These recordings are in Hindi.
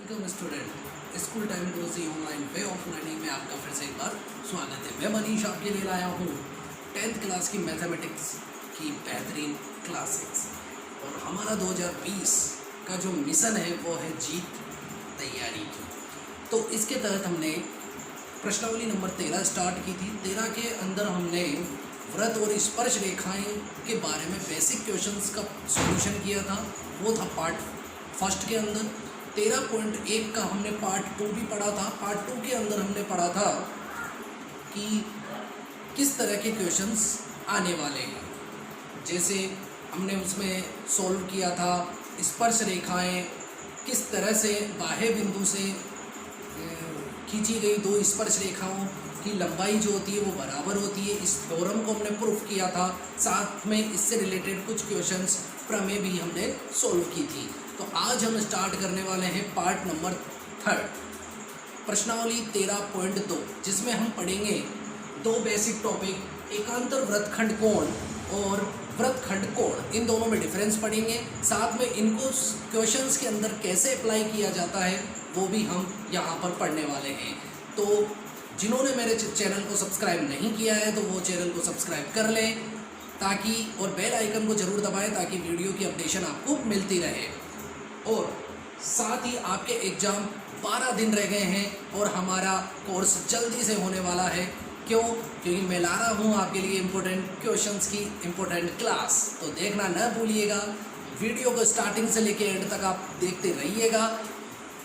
Welcome student, school time Guruji online way of learning में आपका फिर से एक बार स्वागत है। मैं मनीष आपके लिए लाया हूँ 10th क्लास की मैथमेटिक्स की बेहतरीन क्लासेस और हमारा 2020 का जो मिशन है वो है जीत तैयारी की। तो इसके तहत हमने प्रश्नावली नंबर 13 स्टार्ट की थी। 13 के अंदर हमने वृत्त और स्पर्श रेखाएं के बारे में बेसिक क्वेश्चंस का सॉल्यूशन किया था। वो था पार्ट फर्स्ट के अंदर। 13.1 का हमने पार्ट 2 भी पढ़ा था। पार्ट 2 के अंदर हमने पढ़ा था कि किस तरह के क्वेश्चंस आने वाले हैं। जैसे हमने उसमें सॉल्व किया था स्पर्श रेखाएं किस तरह से बाह्य बिंदु से खींची गई दो स्पर्श रेखाओं की लंबाई जो होती है वो बराबर होती है। इस थ्योरम को हमने प्रूफ किया था। साथ में इससे रिलेटेड कुछ क्वेश्चंस प्रमेय भी हमने सॉल्व की थी। तो आज हम स्टार्ट करने वाले हैं पार्ट नंबर 3 प्रश्नावली 13.2, जिसमें हम पढ़ेंगे दो बेसिक टॉपिक, एकांतर वृत्तखंड कोण और वृत्तखंड कोण। इन दोनों में डिफरेंस पढ़ेंगे। साथ में इनको क्वेश्चंस के अंदर कैसे अप्लाई किया जाता है वो भी हम यहाँ पर पढ़ने वाले हैं। तो जिन्होंने मेरे चैनल को सब्सक्राइब नहीं किया है तो वो चैनल को सब्सक्राइब कर लें ताकि, और बेल आइकन को ज़रूर दबाएं ताकि वीडियो की अपडेशन आपको मिलती रहे। और साथ ही आपके एग्ज़ाम 12 दिन रह गए हैं और हमारा कोर्स जल्दी से होने वाला है। क्यों? क्योंकि मैं ला रहा हूँ आपके लिए इम्पोर्टेंट क्वेश्चंस की इम्पोर्टेंट क्लास। तो देखना न भूलिएगा, वीडियो को स्टार्टिंग से लेकर एंड तक आप देखते रहिएगा।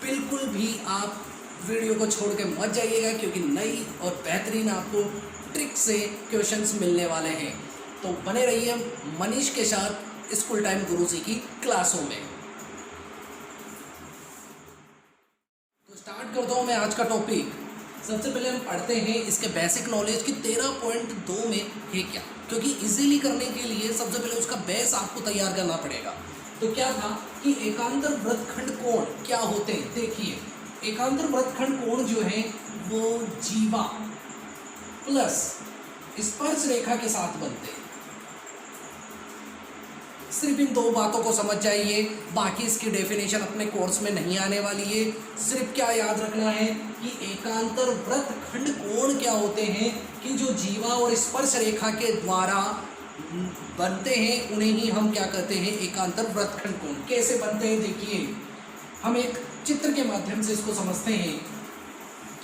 बिल्कुल भी आप वीडियो को छोड़ के मत जाइएगा क्योंकि नई और बेहतरीन आपको ट्रिक से क्वेश्चंस मिलने वाले हैं। तो बने रहिए मनीष के साथ स्कूल टाइम गुरुजी की क्लासों में। तो स्टार्ट करता हूँ मैं आज का टॉपिक। सबसे पहले हम पढ़ते हैं इसके बेसिक नॉलेज की 13.2 में है क्या, क्योंकि इजीली करने के लिए सबसे पहले उसका बेस आपको तैयार करना पड़ेगा। तो क्या था कि एकांतर वृत्तखंड कोण क्या होते हैं। देखिए, एकांतर वृत्तखंड कोण जो है वो जीवा प्लस स्पर्श रेखा के साथ बनते हैं। सिर्फ इन दो बातों को समझ जाइए, बाकी इसकी डेफिनेशन अपने कोर्स में नहीं आने वाली है। सिर्फ क्या याद रखना है कि एकांतर वृत्तखंड कोण क्या होते हैं कि जो जीवा और स्पर्श रेखा के द्वारा बनते हैं उन्हें ही हम क्या कहते हैं, एकांतर वृत्तखंड कोण। कैसे बनते हैं देखिए, हम एक चित्र के माध्यम से इसको समझते हैं।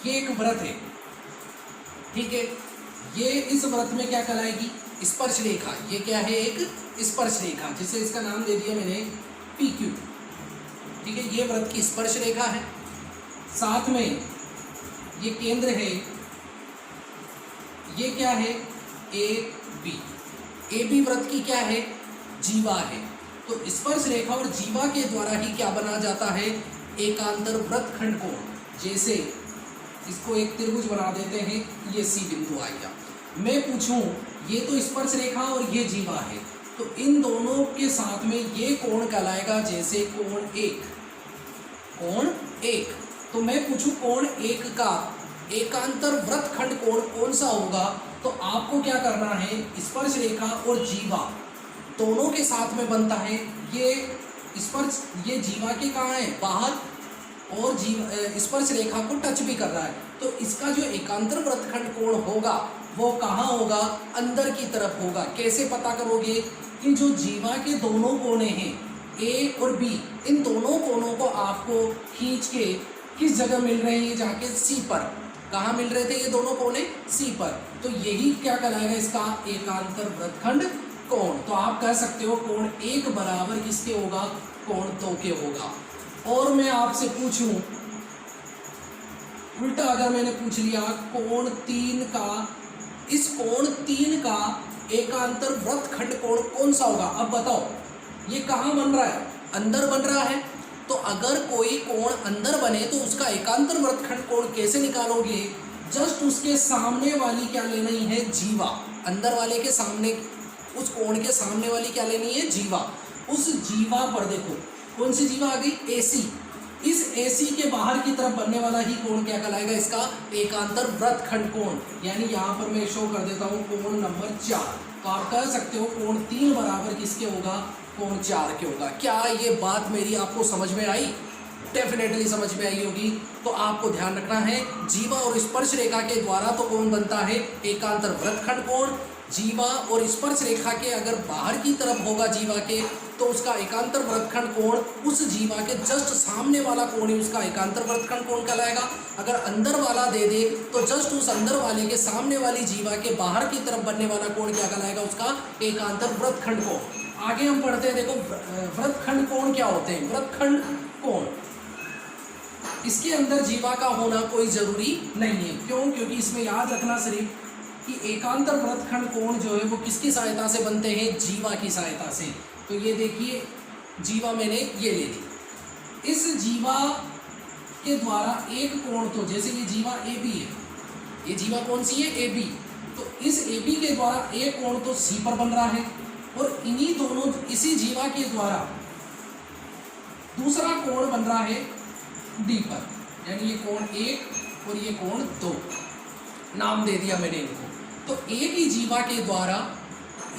ये एक वृत्त है, ठीक है। ये इस वृत्त में क्या कहलाएगी, स्पर्श रेखा। ये क्या है, एक स्पर्श रेखा, जिसे इसका नाम दे दिया मैंने PQ, ठीक है। ये वृत्त की स्पर्श रेखा है। साथ में ये केंद्र है, ये क्या है, AB। AB वृत्त की क्या है, जीवा है। तो स्पर्श रेखा और जीवा के द्वारा ही क्या बना जाता है, एकांतर वृत्तखंड कोण। जैसे इसको एक त्रिभुज बना देते हैं, ये C बिंदु आ गया। मैं पूछूं, ये तो स्पर्श रेखा और ये जीवा है, तो इन दोनों के साथ में ये कोण कहलाएगा जैसे कोण 1। कोण 1। तो मैं पूछूं कोण 1 का एकांतर वृत्तखंड कोण कौन सा होगा, तो आपको क्या करना है, स्पर्श रेखा और जीवा दोनों के साथ में बनता है। ये स्पर्श, ये जीवा के कहाँ है, बाहर, और स्पर्श रेखा को टच भी कर रहा है। तो इसका जो एकांतर वृत्तखंड कोण होगा वो कहाँ होगा, अंदर की तरफ होगा। कैसे पता करोगे कि जो जीवा के दोनों कोने हैं A और B, इन दोनों कोनों को आपको खींच के किस जगह मिल रहे हैं, जाके C पर। कहाँ मिल रहे थे ये दोनों कोने, C पर। तो यही क्या कहलाएगा, इसका एकांतर वृत्तखंड कोण। तो आप कह सकते हो कोण 1 बराबर किसके होगा, कोण 2 के होगा। और मैं आपसे पूछूं उल्टा, अगर मैंने पूछ लिया कोण 3 का, इस कोण 3 का एकांतर वृत्तखंड कोण कौन सा होगा। अब बताओ, ये कहाँ बन रहा है, अंदर बन रहा है। तो अगर कोई कोण अंदर बने तो उसका एकांतर वृत्तखंड कोण कैसे निकालोगे, जस्ट उसके सामने वाली क्या लेनी है, जीवा। अंदर वाले के सामने, उस कोण के सामने वाली क्या लेनी है, जीवा। उस जीवा पर देखो कौन सी जीवा आ गई, AC। इस AC के बाहर की तरफ बनने वाला ही कोण क्या कहलाएगा, इसका एकांतर वृत्तखंड कोण। यानी यहाँ पर मैं शो कर देता हूँ कोण नंबर 4। तो आप कह सकते हो कोण 3 बराबर किसके होगा, कोण 4 के होगा। क्या ये बात मेरी आपको समझ में आई? डेफिनेटली समझ में आई होगी। तो आपको ध्यान रखना है, जीवा और स्पर्श रेखा के द्वारा तो कौन बनता है, एकांतर वृत्तखंड कोण। जीवा और स्पर्श रेखा के अगर बाहर की तरफ होगा जीवा के, तो उसका एकांतर वृत्तखंड कोण उस जीवा के जस्ट सामने वाला कोण ही उसका एकांतर वृत्तखंड कोण कहलाएगा। अगर अंदर वाला दे दे तो जस्ट उस अंदर वाले के सामने वाली जीवा के बाहर की तरफ बनने वाला कोण क्या कहलाएगा, उसका एकांतर वृत्तखंड कोण। आगे हम पढ़ते हैं, देखो वृत्तखंड कोण क्या होते हैं। वृत्तखंड कोण, इसके अंदर जीवा का होना कोई जरूरी नहीं है। क्यों? क्योंकि इसमें याद रखना सिर्फ कि एकांतर वृत्तखंड कोण जो है वो किसकी सहायता से बनते हैं, जीवा की सहायता से। तो ये देखिए जीवा मैंने ये ले ली, इस जीवा के द्वारा एक कोण, तो जैसे ये जीवा ए बी है, ये जीवा कौन सी है, ए बी, तो इस ए बी के द्वारा एक कोण तो सी पर बन रहा है, और इन्हीं दोनों इसी जीवा के द्वारा दूसरा कोण बन रहा है डी पर, यानी ये कोण 1 और ये कोण 2, नाम दे दिया मैंने इनको। तो एक ही जीवा के द्वारा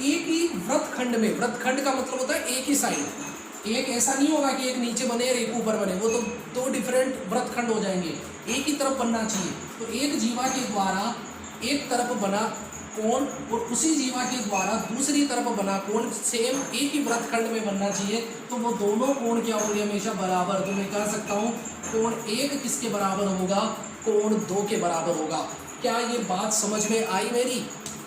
एक ही वृत्तखंड में, वृत्तखंड का मतलब होता है एक ही साइड, एक ऐसा नहीं होगा कि एक नीचे बने और एक ऊपर बने, वो तो दो डिफरेंट वृत्तखंड हो जाएंगे, एक ही तरफ बनना चाहिए। तो एक जीवा के द्वारा एक तरफ बना कोण और उसी जीवा के द्वारा दूसरी तरफ बना कोण सेम एक ही वृत्तखंड में बनना चाहिए, तो वो दोनों कोण क्या होंगे, हमेशा बराबर। तो मैं कह सकता हूँ कोण 1 किसके बराबर होगा, कोण 2 के बराबर होगा। क्या ये बात समझ में आई मेरी?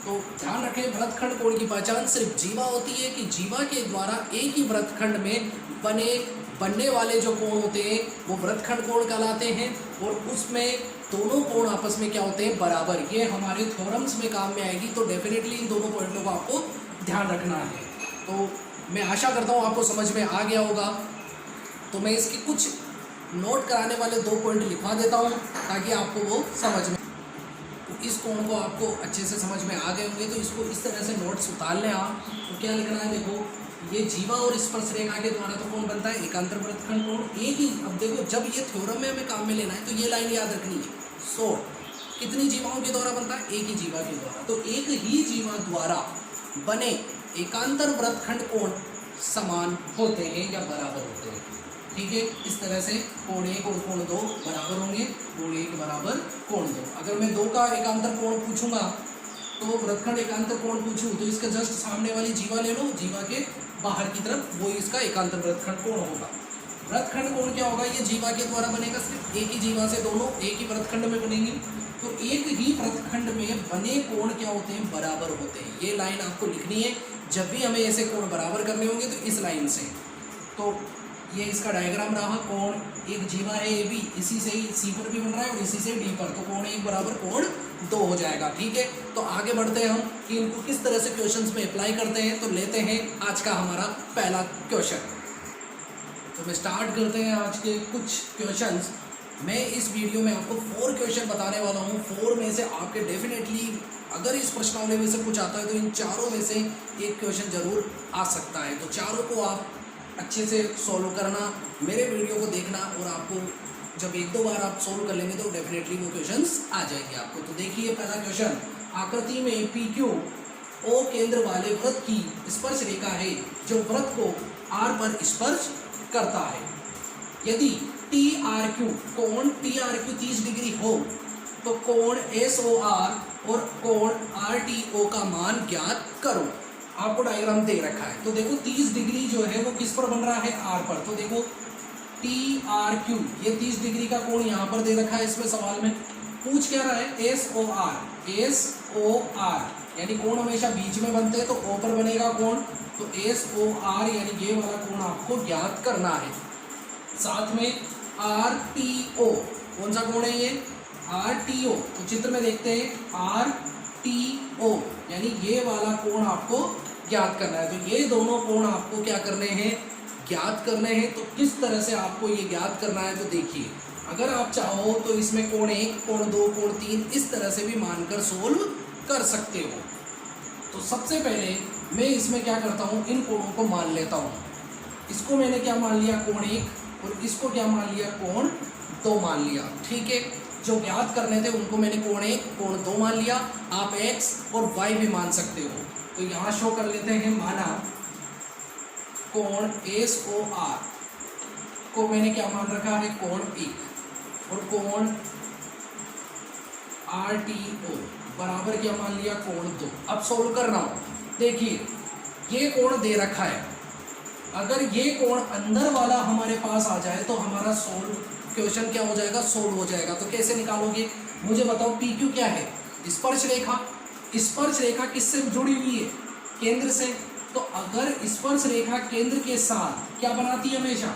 तो ध्यान रखें, वृत्तखंड कोण की पहचान सिर्फ जीवा होती है कि जीवा के द्वारा एक ही वृत्तखंड में बनने वाले जो कोण होते हैं वो वृत्तखंड कोण कहलाते हैं, और उसमें दोनों कोण आपस में क्या होते हैं, बराबर। ये हमारे थ्योरम्स में काम में आएगी, तो डेफिनेटली इन दोनों पॉइंटों को आपको ध्यान रखना है। तो मैं आशा करता हूँ आपको समझ में आ गया होगा। तो मैं इसकी कुछ नोट कराने वाले 2 पॉइंट लिखवा देता हूँ ताकि आपको वो समझ में, तो इस कोण को आपको अच्छे से समझ में आ गए होंगे। तो इसको इस तरह से नोट्स उतार लें आप। तो क्या लिखना है, देखो ये जीवा और स्पर्श रेखा के द्वारा तो कौन बनता है, एकांतर वृत्तखंड कोण एक ही। अब देखो जब ये थ्योरम में हमें काम में लेना है तो ये लाइन याद रखनी है। सो कितनी जीवाओं के द्वारा बनता है, एक ही जीवा के द्वारा। तो एक ही जीवा द्वारा बने एकांतर वृत्तखंड कोण समान होते हैं या बराबर होते हैं। ठीक है, इस तरह से कोण 1 और कोण 2 बराबर होंगे, कोण 1 बराबर कोण 2। अगर मैं 2 का एकांतर कोण पूछूंगा तो वृत्तखंड एकांतर कोण पूछूं तो इसका जस्ट सामने वाली जीवा ले लो, जीवा के बाहर की तरफ, वो इसका एकांतर वृत्तखंड कोण होगा। वृत्तखंड कोण क्या होगा, ये जीवा के द्वारा बनेगा, सिर्फ एक ही जीवा से दोनों एक ही वृत्तखंड में बनेंगे। तो एक ही वृत्तखंड में बने कोण क्या होते हैं, बराबर होते हैं। ये लाइन आपको लिखनी है जब भी हमें ऐसे कोण बराबर करने होंगे, तो इस लाइन से। तो ये इसका डायग्राम रहा, कोण एक जीवा है ए बी, इसी से ही सी पर भी बन रहा है और इसी से डी पर, तो कोण 1 बराबर कोण 2 हो जाएगा। ठीक है, तो आगे बढ़ते हैं हम कि इनको किस तरह से क्वेश्चंस में अप्लाई करते हैं। तो लेते हैं आज का हमारा पहला क्वेश्चन। तो मैं स्टार्ट करते हैं आज के कुछ क्वेश्चंस। मैं इस वीडियो में आपको 4 क्वेश्चन बताने वाला हूँ। 4 में से आपके डेफिनेटली अगर इस प्रश्नावली में से कुछ आता है तो इन चारों में से एक क्वेश्चन जरूर आ सकता है। तो चारों को आप अच्छे से सॉल्व करना, मेरे वीडियो को देखना, और आपको जब 1-2 बार आप सॉल्व कर लेंगे तो डेफिनेटली वो क्वेश्चंस आ जाएंगे आपको। तो देखिए पहला क्वेश्चन, आकृति में पी क्यू ओ केंद्र वाले वृत्त की स्पर्श रेखा है जो वृत्त को आर पर स्पर्श करता है। यदि टी आर क्यू, कोण टी आर क्यू 30 डिग्री हो तो कोण एस ओ आर और कोण आर टी ओ का मान ज्ञात करो। आपको डायग्राम दे रखा है। तो देखो 30 डिग्री जो है वो किस पर बन रहा है, आर पर। तो देखो टी आर क्यू, ये 30 डिग्री का कोण यहाँ पर दे रखा है। इसमें सवाल में पूछ क्या रहा है, S O R, S O R यानी कोण हमेशा बीच में बनते हैं, तो ओ पर बनेगा कोण। तो एस ओ आर यानी ये वाला कोण आपको ज्ञात करना है। साथ में आर टी ओ, कौन सा कोण है ये, आर टी ओ। तो चित्र में देखते हैं आर टी ओ यानी ये वाला कोण आपको ज्ञात करना है। तो ये दोनों कोण आपको क्या करने हैं, ज्ञात करने हैं। तो किस तरह से आपको ये ज्ञात करना है, तो देखिए अगर आप चाहो तो इसमें कोण 1, कोण 2, कोण 3 इस तरह से भी मानकर सोल्व कर सकते हो। तो सबसे पहले मैं इसमें क्या करता हूँ, इन कोणों को मान लेता हूँ। इसको मैंने क्या मान लिया, कोण 1, और इसको क्या मान लिया, कोण 2 मान लिया। ठीक है, जो ज्ञात करने थे उनको मैंने कोण 1, कोण 2 मान लिया। आप x और y भी मान सकते हो। तो यहाँ शो कर लेते हैं, माना कोण एस ओ आर को मैंने क्या मान रखा है, कोण 1, और कोण RTO बराबर क्या मान लिया, कोण 2। अब सोल्व कर रहा हूं, देखिए ये कोण दे रखा है, अगर ये कोण अंदर वाला हमारे पास आ जाए तो हमारा क्वेश्चन क्या हो जाएगा, सोल्व हो जाएगा। तो कैसे निकालोगे, मुझे बताओ। PQ क्या है, स्पर्श रेखा। स्पर्श रेखा किससे जुड़ी हुई है, केंद्र से। तो अगर स्पर्श रेखा केंद्र के साथ क्या बनाती है, हमेशा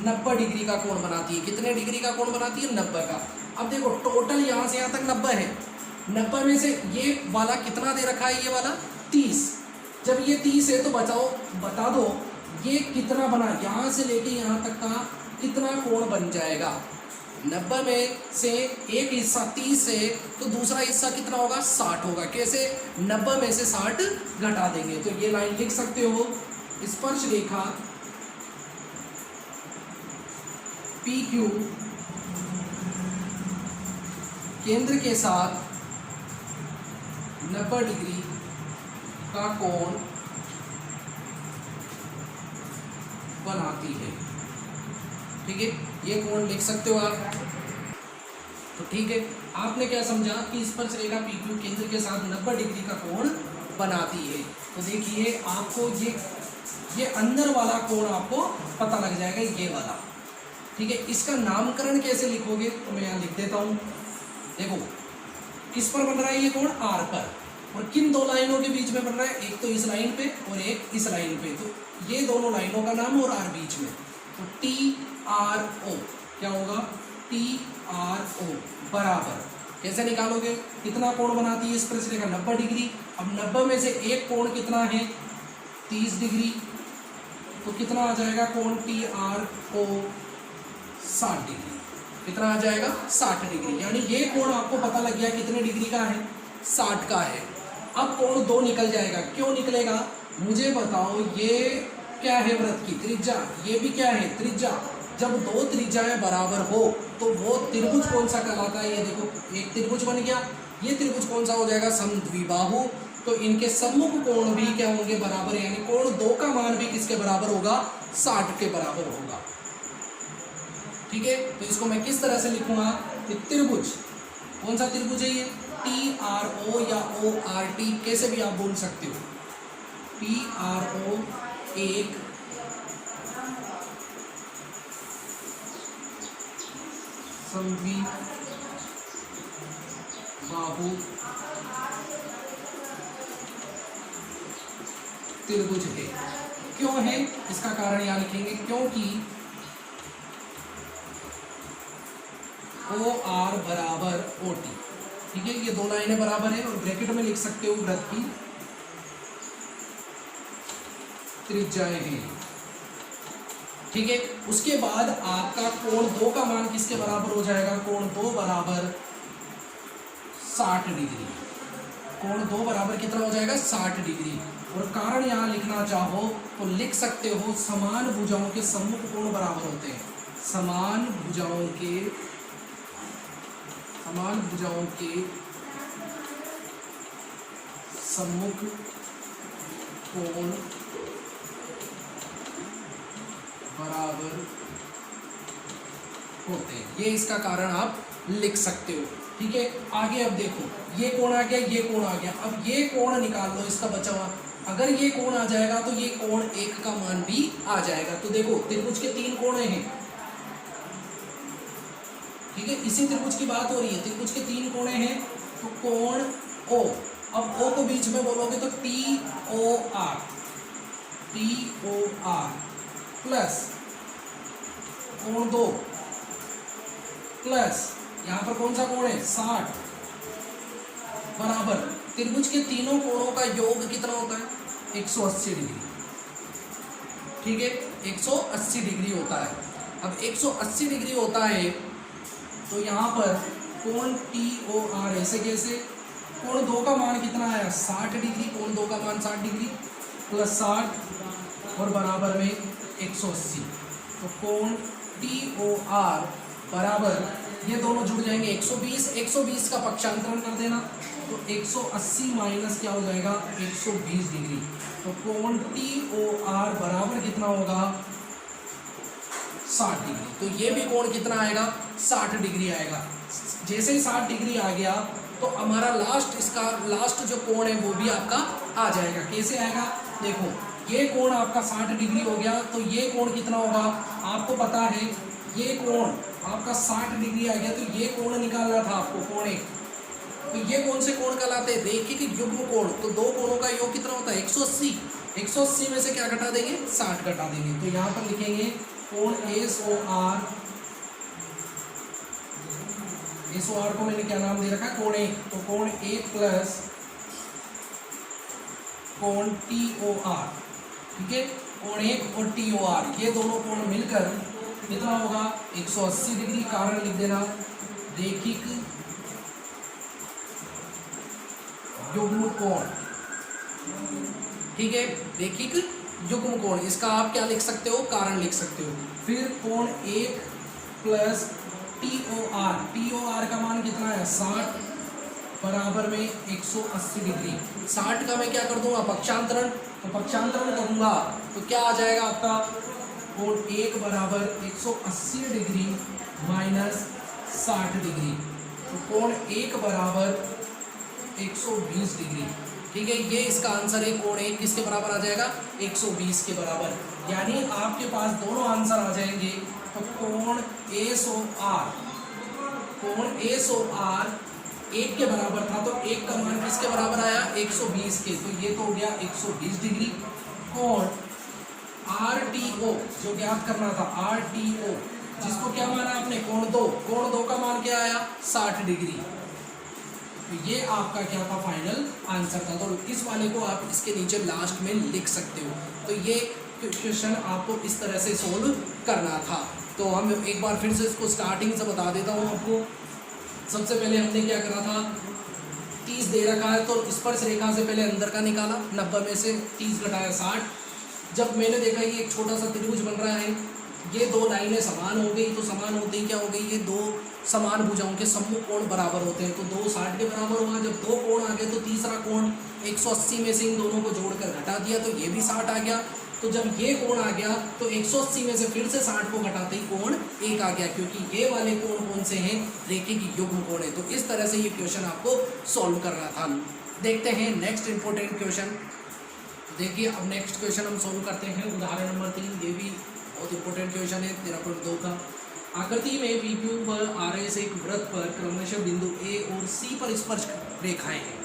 90 डिग्री का कोण बनाती है। कितने डिग्री का कोण बनाती है, 90 का। अब देखो टोटल यहाँ से यहाँ तक 90 है, 90 में से ये वाला कितना दे रखा है, ये वाला 30। जब ये 30 है तो बता दो ये कितना बना, यहाँ से लेके यहाँ तक का कितना कोण बन जाएगा। 90 में से एक हिस्सा 30 है तो दूसरा हिस्सा कितना होगा, 60 होगा। कैसे, 90 में से 60 घटा देंगे। तो ये लाइन लिख सकते हो, स्पर्श रेखा PQ केंद्र के साथ 90 डिग्री का कोण बनाती है। ठीक है, ये कोण लिख सकते हो आप। तो ठीक है, आपने क्या समझा कि स्पर्श रेखा PQ केंद्र के साथ 90 डिग्री का कोण बनाती है। तो देखिए आपको ये अंदर वाला कोण आपको पता लग जाएगा, ये वाला। ठीक है, इसका नामकरण कैसे लिखोगे, तो मैं यहाँ लिख देता हूँ। देखो किस पर बन रहा है ये कोण, R पर, और किन दो लाइनों के बीच में बन रहा है, एक तो इस लाइन पे और एक इस लाइन पे। तो ये दोनों लाइनों का नाम और R बीच में, तो TRO क्या होगा, TRO बराबर, कैसे निकालोगे, कितना कोण बनाती है स्पर्श रेखा, 90 डिग्री। अब 90 में से एक कोण कितना है, 30 डिग्री, तो कितना आ जाएगा कोण TRO, 60 डिग्री। कितना आ जाएगा, 60 डिग्री। यानी ये कोण आपको पता लग गया कितने डिग्री का है, 60 का है। अब कोण 2 निकल जाएगा, क्यों निकलेगा, मुझे बताओ। ये क्या है, वृत्त की त्रिज्या, ये भी क्या है, त्रिज्या। जब दो त्रिज्याएं बराबर हो तो वो त्रिभुज कौन सा कहलाता है, ये देखो एक त्रिभुज बन गया। ये त्रिभुज कौन सा हो जाएगा, समद्विबाहु। तो इनके सम्मुख कोण भी क्या होंगे, बराबर, यानी कोण 2 का मान भी किसके बराबर होगा, 60 के बराबर होगा। ठीक है, तो इसको मैं किस तरह से लिखूंगा, त्रिभुज, कौन सा त्रिभुज है ये, TRO या ORT, कैसे भी आप बोल सकते हो। TRO एक समद्विबाहु त्रिभुज है। क्यों है, इसका कारण यहाँ लिखेंगे, क्योंकि OR बराबर OT। ठीक है, ये दो लाइनें बराबर है, और ब्रैकेट में लिख सकते हो वृत्त की त्रिज्याएं हैं। ठीक है, उसके बाद आपका कोण 2 का मान किसके बराबर हो जाएगा, कोण 2 बराबर 60 डिग्री। कोण 2 बराबर कितना हो जाएगा, 60 डिग्री। और कारण यहाँ लिखना चाहो तो लिख सकते हो, समान भुजाओं के सम्मुख कोण बराबर होते हैं। समान भुजाओं के सम्मुख कोण बराबर होते हैं, ये इसका कारण आप लिख सकते हो। ठीक है, आगे अब देखो, ये कोण आ गया, ये कोण आ गया। अब ये कोण निकाल लो, इसका बचा हुआ। अगर ये कोण आ जाएगा तो ये कोण 1 का मान भी आ जाएगा। तो देखो त्रिभुज के 3 कोण हैं। ठीक है, इसी त्रिभुज की बात हो रही है। त्रिभुज के 3 कोण हैं, तो कोण O, अब O को बीच में बोलोगे तो TOR प्लस कोण 2 प्लस यहाँ पर कौन सा कोण है, 60 बराबर त्रिभुज के तीनों कोणों का योग कितना होता है, 180 डिग्री। ठीक है, 180 डिग्री होता है। अब 180 डिग्री होता है तो यहाँ पर कोण TOR ऐसे कैसे, कोण 2 का मान कितना आया, 60 डिग्री। कोण 2 का मान 60 डिग्री प्लस 60 और बराबर में 180। तो कोण TOR बराबर, ये दोनों जुड़ जाएंगे 120। 120 का पक्षांतरण कर देना, तो 180 माइनस क्या हो जाएगा, 120 डिग्री। तो कोण TOR बराबर कितना होगा, 60 डिग्री। तो ये भी कोण कितना आएगा, 60 डिग्री आएगा। जैसे ही 60 डिग्री आ गया तो हमारा लास्ट जो कोण है वो भी आपका आ जाएगा। कैसे आएगा, देखो ये कोण आपका 60 डिग्री हो गया, तो ये कोण कितना होगा आपको पता है, ये कोण आपका 60 डिग्री आ गया, तो ये कोण निकालना था आपको, कोण एक। तो ये कौन से कोण कहलाते हैं, रेखिक युग्म कोण। तो दो कोणों का योग कितना होता है, 180। 180 में से क्या घटा देंगे, 60 घटा देंगे। तो यहाँ पर लिखेंगे कोण SOR को मैंने क्या नाम दे रखा है, कोण एक। तो कोण एक प्लस कोण TOR, ठीक है। कोण एक और TOR ये दोनों कोण मिलकर कितना होगा, 180 डिग्री। कारण लिख देना, रेखिक युग्म कोण, ठीक है, रेखिक युग्म कोण। इसका आप क्या लिख सकते हो, कारण लिख सकते हो। फिर कोण एक प्लस TOR का मान कितना है, 60 बराबर में 180 डिग्री। 60 का मैं क्या कर दूंगा, पक्षांतरण। तो पक्षांतरण करूंगा तो क्या आ जाएगा आपका, कोण एक बराबर 180 डिग्री माइनस 60 डिग्री। तो कोण एक बराबर 120 डिग्री, ठीक है। ये इसका आंसर है, कोण एक किसके बराबर आ जाएगा, 120 के बराबर। यानी आपके पास दोनों आंसर आ जाएंगे। तो कोण SOR एक के बराबर था, तो एक का मान किसके बराबर आया, 120 के। तो ये तो हो गया 120 डिग्री। कोण RTO जो ज्ञात करना था, RTO जिसको क्या माना आपने, कोण दो का मान क्या आया, 60 डिग्री। तो ये आपका क्या था, फाइनल आंसर था। तो इस वाले को आप इसके नीचे लास्ट में लिख सकते हो। तो ये क्वेश्चन आपको इस तरह से सोल्व करना था। तो हम एक बार फिर से इसको स्टार्टिंग से बता देता हूँ आपको। सबसे पहले हमने क्या करा था, 30 दे रखा है, तो स्पर्श रेखा से पहले अंदर का निकाला, 90 में से 30 घटाया 60। जब मैंने देखा कि एक छोटा सा त्रिभुज बन रहा है, ये दो लाइनें समान हो गई, तो समान होते ही क्या हो गई, ये दो समान भुजाओं के सम्मुख कोण बराबर होते हैं। तो 2 60 के बराबर होगा। जब दो कोण आ गए तो तीसरा कोण 180 में से इन दोनों को जोड़कर घटा दिया, तो ये भी 60 आ गया। तो जब ये कोण आ गया तो 180 में से फिर से 60 को घटाते ही कोण एक आ गया, क्योंकि ये वाले कोण कौन से हैं, रेखिक युग्म कोण है। तो इस तरह से ये क्वेश्चन आपको सॉल्व करना था। देखते हैं नेक्स्ट इंपॉर्टेंट क्वेश्चन। देखिए अब नेक्स्ट क्वेश्चन हम सॉल्व करते हैं, उदाहरण नंबर 3। ये भी बहुत इंपॉर्टेंट क्वेश्चन है, 13.2 का। आकृति में PQ पर RS एक वृत्त पर क्रमशः बिंदु A और C पर स्पर्श रेखाएं हैं।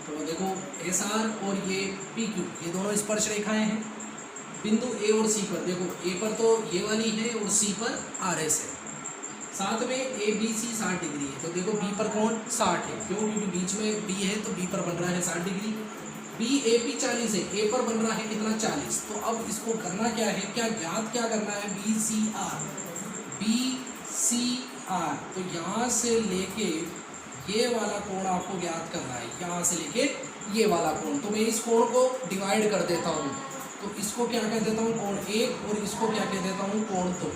तो देखो SR और ये PQ ये दोनों स्पर्श रेखाएं हैं बिंदु A और C पर। देखो A पर तो ये वाली है और C पर RS है। साथ में ABC 60 डिग्री है। तो देखो B पर कोण 60 है, क्यों, क्योंकि बीच में B है तो B पर बन रहा है 60 डिग्री। BAP 40 है, A पर बन रहा है कितना, 40। तो अब इसको करना क्या है, क्या ज्ञात क्या करना है, BCR। तो यहाँ से लेके ये वाला कोण आपको ज्ञात करना है, यहाँ से लेके ये वाला कोण। तो मैं इस कोण को डिवाइड कर देता हूँ। तो इसको क्या कह देता हूँ, कोण एक, और इसको क्या कह देता हूँ, कोण दो।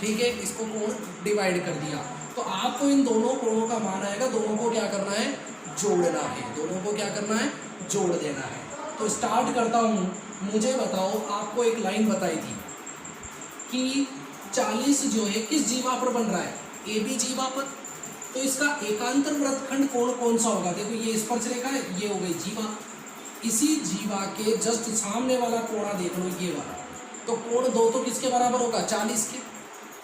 ठीक है, इसको कोण डिवाइड कर दिया। तो आपको इन दोनों कोणों का मान आएगा, दोनों को क्या करना है, जोड़ना है। दोनों को क्या करना है, जोड़ देना है। तो स्टार्ट करता हूँ। मुझे बताओ, आपको एक लाइन बताई थी कि 40 जो है किस जीवा पर बन रहा है, AB जीवा पर। तो इसका एकांतर वृत्तखंड कोण कौन सा होगा, देखो ये स्पर्श रेखा है, ये हो गई जीवा। इसी जीवा के जस्ट सामने वाला कोणा देख लो, ये वाला। तो कोण दो तो किसके बराबर होगा, 40 के।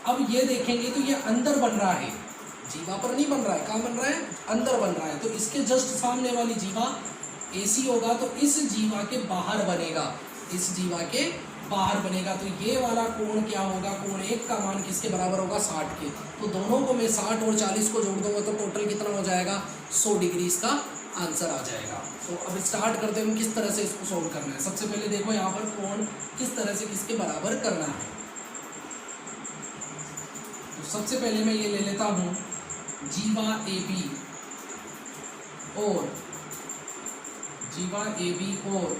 अब ये देखेंगे तो ये अंदर बन रहा है, जीवा पर नहीं बन रहा है। कहाँ बन रहा है, अंदर बन रहा है। तो इसके जस्ट सामने वाली जीवा AC होगा, तो इस जीवा के बाहर बनेगा, इस जीवा के बाहर बनेगा। तो ये वाला कोण क्या होगा, कोण एक का मान किसके बराबर होगा, 60 के। तो दोनों को मैं 60 और 40 को जोड़ दूंगा तो टोटल कितना हो जाएगा, 100 डिग्री इसका आंसर आ जाएगा। तो अब स्टार्ट करते हैं किस तरह से इसको सोल्व करना है। सबसे पहले देखो यहाँ पर कोण किस तरह से किसके बराबर करना है। तो सबसे पहले मैं ये ले लेता हूँ, जीवा AB और जीवा AB और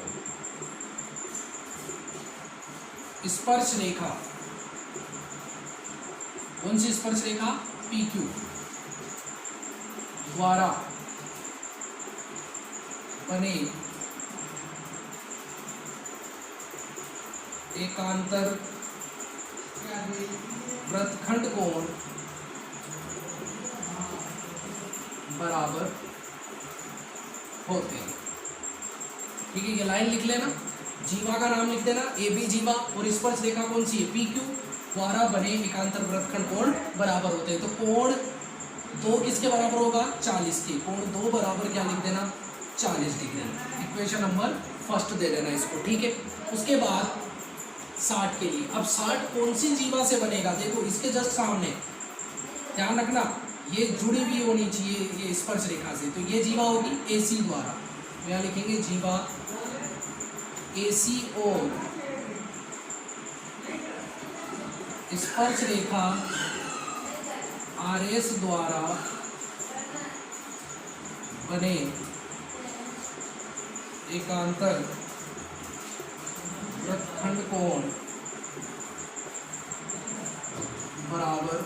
स्पर्श रेखा, कौन सी स्पर्श रेखा, PQ द्वारा बने एकांतर वृत्तखंड कोण बराबर होते हैं। ठीक है, ये लाइन लिख लेना, जीवा का नाम लिख देना, ए बी जीवा, और स्पर्श रेखा कौन सी है, पी क्यू, द्वारा बने एकांतर वृत्तखंड कोण बराबर होते हैं। तो कोण 2 किसके बराबर होगा, 40 के। कोण 2 बराबर क्या लिख देना, 40 degree. Equation number first they देना इसको। ठीक है, उसके बाद 60 के लिए, अब 60 कौन सी जीवा से बनेगा, देखो इसके जस्ट सामने, ध्यान रखना ये जुड़ी भी होनी चाहिए ये स्पर्श रेखा से। तो ये जीवा होगी AC द्वारा, यहाँ लिखेंगे जीवा AC और स्पर्श रेखा RS द्वारा बने एकांतर वृत्तखंड कोण बराबर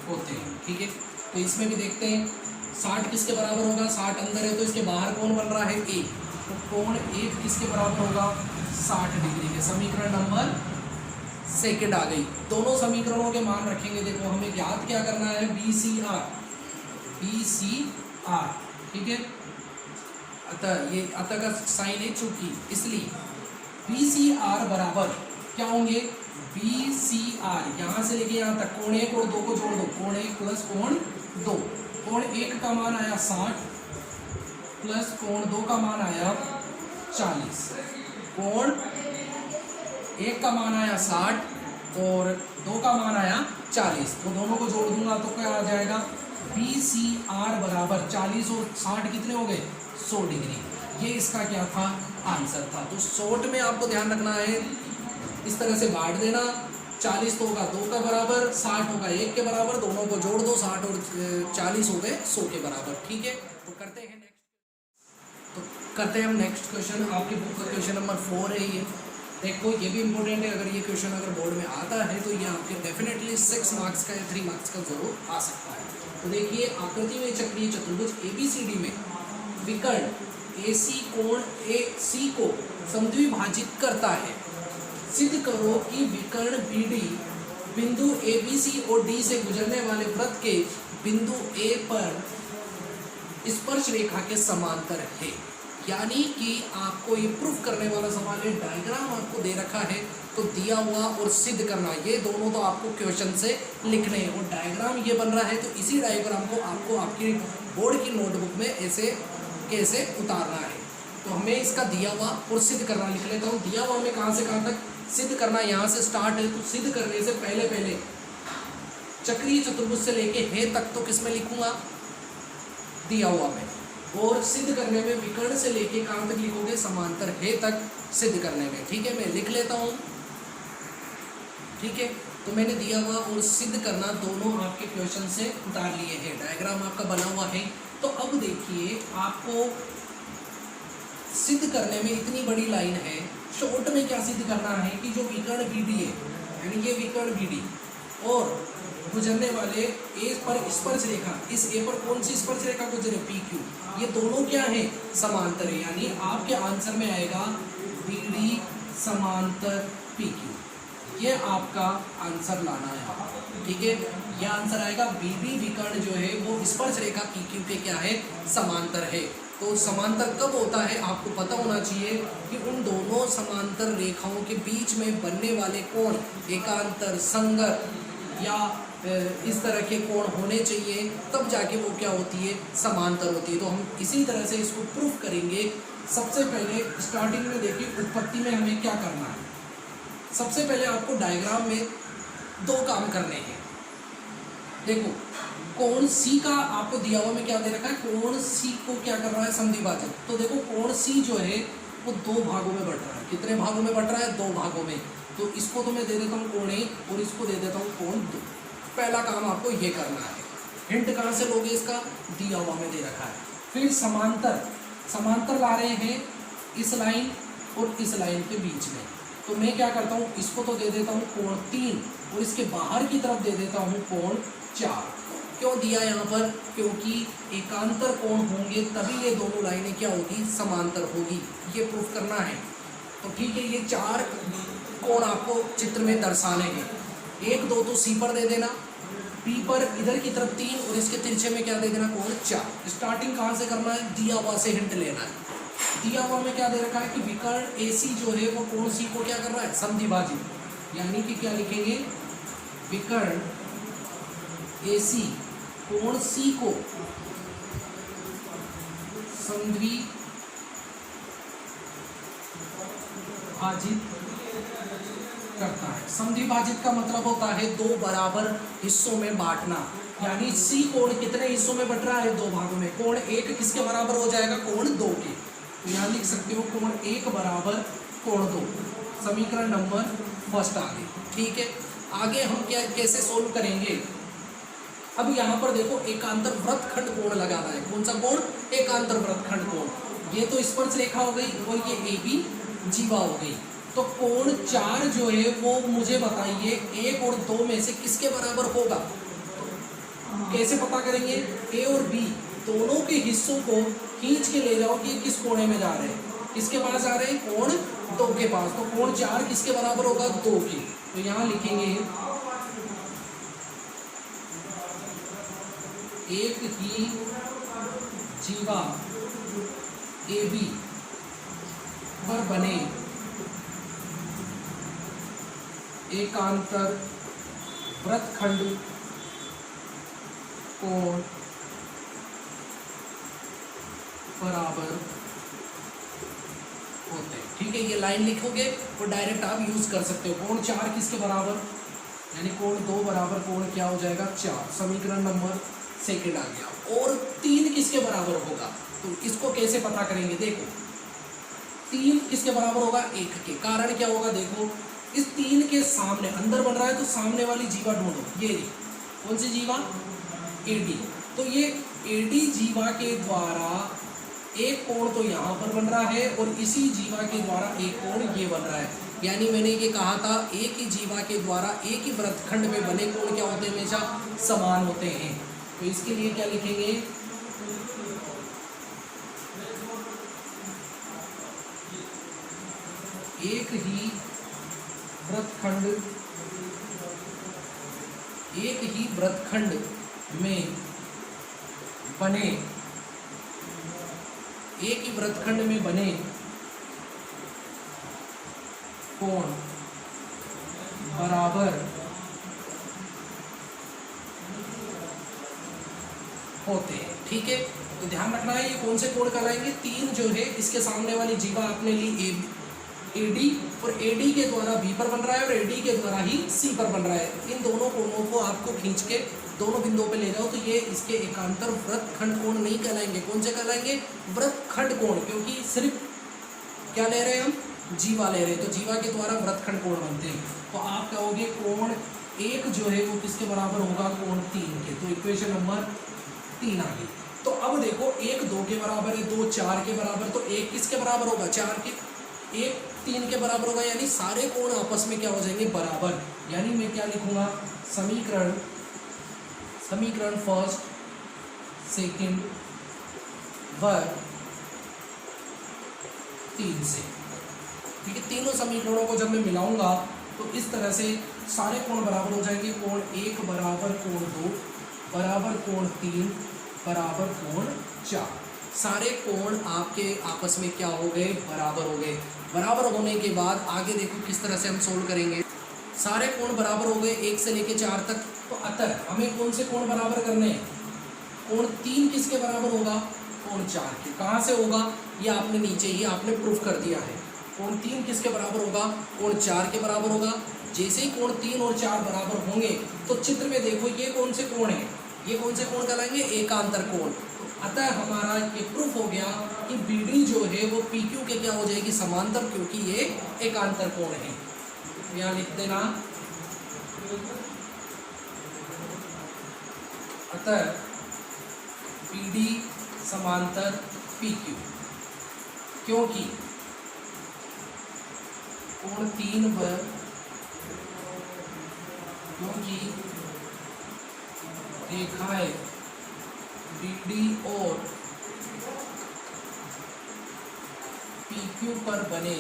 होते हैं। ठीक है, तो इसमें भी देखते हैं 60 किसके बराबर होगा, 60 अंदर है तो इसके बाहर कौन बन रहा है, 1, तो कोण 1 किसके बराबर होगा, 60 डिग्री के। समीकरण नंबर सेकंड आ गई। दोनों समीकरणों के मान रखेंगे। देखो हमें ज्ञात क्या करना है, BCR, ठीक है, अतः ये अतः का साइन है चूंकि, इसलिए BCR बराबर क्या होंगे, BCR यहाँ से लेके यहाँ तक कोण 1 और 2 को जोड़ दो, कोण 1 प्लस कोण 2, कोण 1 का मान आया 60 प्लस कोण 2 का मान आया 40, कोण 1 का मान आया 60 और 2 का मान आया 40, तो दोनों को जोड़ दूंगा तो क्या आ जाएगा, BCR बराबर 40 और 60 कितने हो गए, 100 डिग्री। ये इसका क्या था, आंसर था। तो शॉर्ट में आपको ध्यान रखना है, इस तरह से बांट देना, 40 तो होगा 2 का बराबर, 60 होगा 1 के बराबर, दोनों को जोड़ दो, 60 और 40 हो गए 100 के बराबर। ठीक है, तो करते हैं हम नेक्स्ट क्वेश्चन। आपकी बुक का क्वेश्चन नंबर 4 है ये। देखो ये भी इंपॉर्टेंट है, अगर ये क्वेश्चन अगर बोर्ड में आता है तो ये आपके डेफिनेटली 6 मार्क्स का या 3 मार्क्स का जरूर आ सकता है। तो देखिए, आकृति में चक्रीय चतुर्भुज ABCD में विकर्ण AC कोण AC को समद्विभाजित करता है। सिद्ध करो कि विकर्ण BD बिंदु ABC और D से गुजरने वाले वृत्त के बिंदु A पर स्पर्श रेखा के समांतर है। यानी कि आपको ये प्रूफ करने वाला सवाल है, डायग्राम आपको दे रखा है तो दिया हुआ और सिद्ध करना, ये दोनों तो आपको क्वेश्चन से लिखने हैं, और डायग्राम ये बन रहा है तो इसी डायग्राम को आपको आपकी बोर्ड की नोटबुक में ऐसे कैसे उतारना है। तो हमें इसका दिया हुआ और सिद्ध करना लिख लेता हूँ। दिया हुआ हमें कहाँ से कहाँ तक सिद्ध करना, यहाँ से स्टार्ट है, तो सिद्ध करने से पहले चक्रीय चतुर्भुज से लेके है तक तो किस में लिखूंगा, दिया हुआ में, और सिद्ध करने में विकर्ण से लेके कहाँ तक लिखोगे, समांतर है तक सिद्ध करने में। ठीक है, मैं लिख लेता हूँ। ठीक है, तो मैंने दिया हुआ और सिद्ध करना दोनों आपके क्वेश्चन से उतार लिए हैं, डायग्राम आपका बना हुआ है। तो अब देखिए, आपको सिद्ध करने में इतनी बड़ी लाइन है, शॉर्ट में क्या सिद्ध करना है कि जो विकर्ण BD है, यानी ये विकर्ण BD और गुजरने वाले A पर स्पर्श रेखा, इस A पर कौन सी स्पर्श रेखा गुजरे, PQ, ये दोनों क्या है, समांतर है। यानी आपके आंसर में आएगा BD समांतर PQ, ये आपका आंसर लाना है। ठीक है, ये आंसर आएगा BD विकर्ण जो है वो स्पर्श रेखा PQ के क्या है, समांतर है। तो समांतर कब होता है आपको पता होना चाहिए कि उन दोनों समांतर रेखाओं के बीच में बनने वाले कोण एकांतर, संगत या इस तरह के कोण होने चाहिए, तब जाके वो क्या होती है, समांतर होती है। तो हम इसी तरह से इसको प्रूफ करेंगे। सबसे पहले स्टार्टिंग में देखिए, उत्पत्ति में हमें क्या करना है, सबसे पहले आपको डायग्राम में 2 काम करने हैं। देखो, कोण C का आपको दिया हुआ में क्या दे रखा है, कोण C को क्या कर रहा है, समद्विभाजक। तो देखो कोण C जो है वो 2 भागों में बट रहा है। कितने भागों में बट रहा है, 2 भागों में। तो इसको तो मैं दे देता हूँ कोण 1 और इसको दे देता हूँ कोण 2। पहला काम आपको ये करना है। हिंट कहाँ से लोगे, इसका दिया हुआ में दे रखा है। फिर समांतर ला रहे हैं इस लाइन और इस लाइन के बीच में। तो मैं क्या करता हूँ, इसको तो दे देता हूँ कोण 3 और इसके बाहर की तरफ दे देता हूँ कोण 4। क्यों दिया यहाँ पर, क्योंकि एकांतर कोण होंगे तभी ये दोनों लाइनें क्या होगी, समांतर होगी। ये प्रूफ करना है। तो ठीक है, ये 4 कोण आपको चित्र में दर्शाने हैं। 1 2 तो सी पर दे देना, पी पर इधर की तरफ 3 और इसके तिरछे में क्या दे देना, कोण 4। स्टार्टिंग कहाँ से करना है, दिया हुआ से हिंट लेना है। दिया हुआ में क्या दे रखा है कि विकर्ण AC जो है वो कोण सी को क्या कर रहा है, समद्विभाजित। यानी कि क्या लिखेंगे, विकर्ण AC कोण सी को समद्विभाजित करता है। समद्विभाजित का मतलब होता है 2 बराबर हिस्सों में बांटना। यानी सी कोण कितने हिस्सों में बट रहा है, 2 भागों में। कोण 1 किसके बराबर हो जाएगा, कोण 2 के। तो यहाँ लिख सकते हो कोण 1 बराबर कोण 2। समीकरण नंबर फर्स्ट आ गई। ठीक है, आगे हम क्या कैसे सोल्व करेंगे। अब यहाँ पर देखो एकांतर वृत्तखंड कोण लगाना है। कौन सा कोण, एकांतर वृत्तखंड कोण। ये तो स्पर्श रेखा हो गई और ये AB जीवा हो गई। तो कोण 4 जो है वो मुझे बताइए 1 और 2 में से किसके बराबर होगा। कैसे पता करेंगे, A और B दोनों के हिस्सों को खींच के ले जाओ कि किस कोने में जा रहे हैं, किसके पास जा रहे हैं, कोण 2 के पास। तो कोण 4 किसके बराबर होगा, 2 के। तो यहाँ लिखेंगे एक ही जीवा AB पर बने एकांतर वृत्तखंड कोण बराबर होते हैं। ठीक है, ये लाइन लिखोगे और डायरेक्ट आप यूज कर सकते हो। कोण 4 किसके बराबर, यानी कोण 2 बराबर कोण क्या हो जाएगा, 4। समीकरण नंबर सेकंड आ गया। और 3 किसके बराबर होगा, तो इसको कैसे पता करेंगे। देखो 3 किसके बराबर होगा, 1 के। कारण क्या होगा, देखो इस 3 के सामने अंदर बन रहा है तो सामने वाली जीवा ढूंढो। ये कौन सी जीवा, AD। तो ये AD जीवा के द्वारा एक कोण तो यहाँ पर बन रहा है और इसी जीवा के द्वारा एक कोण ये बन रहा है। यानी मैंने ये कहा था एक ही जीवा के द्वारा एक ही वृत्तखंड में बने कोण क्या होते हैं, हमेशा समान होते हैं। तो इसके लिए क्या लिखेंगे, एक ही वृत्तखंड में बने, एक ही वृत्तखंड में बने कोण बराबर होते हैं। ठीक है, तो ध्यान रखना है ये कौन से कोण कहलाएंगे, 3 जो है इसके सामने वाली जीवा आपने ली AD और AD के द्वारा B पर बन रहा है और AD के द्वारा ही C पर बन रहा है। इन दोनों कोणों को आपको खींच के दोनों बिंदुओं पे ले जाओ तो ये इसके एकांतर वृत्तखंड कोण नहीं कहलाएंगे। कौन से कहलाएंगे, वृत्तखंड कोण, क्योंकि सिर्फ क्या ले रहे हैं हम, जीवा ले रहे हैं। तो जीवा के द्वारा वृत्तखंड कोण बनते हैं। तो आप कहोगे कोण 1 जो है वो किसके बराबर होगा, कोण 3 के। तो इक्वेशन नंबर 3 आ गई। तो अब देखो 1 2 के बराबर है, 2 4 के बराबर, तो 1 किसके बराबर होगा, 4 के। 1 3 के बराबर होगा, यानी सारे कोण आपस में क्या हो जाएंगे, बराबर। यानी मैं क्या लिखूंगा, समीकरण फर्स्ट सेकंड व 3 से। ठीक है, तीनों समीकरणों को जब मैं मिलाऊंगा तो इस तरह से सारे कोण बराबर हो जाएंगे। कोण 1 बराबर कोण 2 बराबर कोण 3 बराबर कोण 4। सारे कोण आपके आपस में क्या हो गए, बराबर हो गए। बराबर होने के बाद आगे देखो किस तरह से हम सोल्व करेंगे। सारे कोण बराबर हो गए 1 से लेके 4 तक। तो अतः हमें कौन से कोण बराबर करने हैं, कोण 3 किसके बराबर होगा, कोण 4 के। कहाँ से होगा, ये आपने नीचे ही आपने प्रूफ कर दिया है। कोण 3 किसके बराबर होगा, कोण 4 के बराबर होगा। जैसे ही कोण 3 और 4 बराबर होंगे तो चित्र में देखो ये कौन से कोण है, ये कौन से कोण कहलाएंगे, एकांतर कोण। अतः हमारा ये प्रूफ हो गया कि BD जो है वो PQ के क्या हो जाएगी, समांतर, क्योंकि ये एकांतर कोण है। यहाँ लिख देना, अतः BD समांतर PQ, क्योंकि कोण 3 पर, क्योंकि रेखाएं BD और PQ पर बने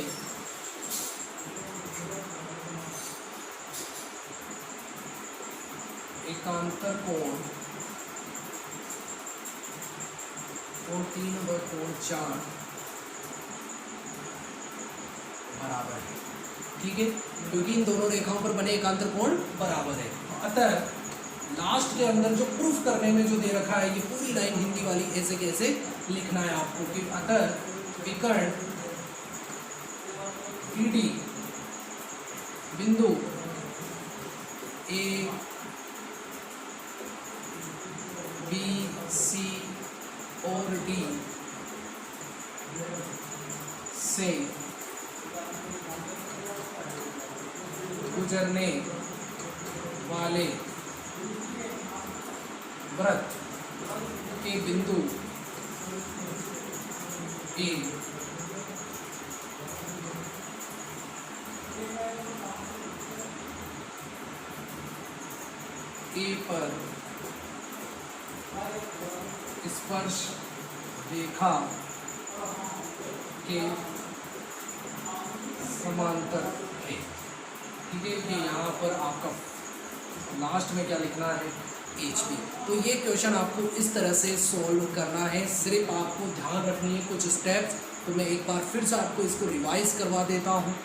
एकांतर कोण कोण 3 व कोण 4 बराबर है। ठीक है, क्योंकि इन दोनों रेखाओं पर बने एकांतर कोण बराबर है। अतः लास्ट के अंदर जो प्रूफ करने में जो दे रखा है, ये पूरी लाइन हिंदी वाली ऐसे कैसे लिखना है आपको कि अतः विकर्ण BD बिंदु A B C और D से गुजरने वाले वृत्त के बिंदु A पर स्पर्श रेखा के समांतर है। ठीक है, कि यहाँ पर आपका लास्ट में क्या लिखना है, HP। तो ये क्वेश्चन आपको इस तरह से सॉल्व करना है, सिर्फ आपको ध्यान रखनी है कुछ स्टेप्स। तो मैं एक बार फिर से आपको इसको रिवाइज करवा देता हूँ।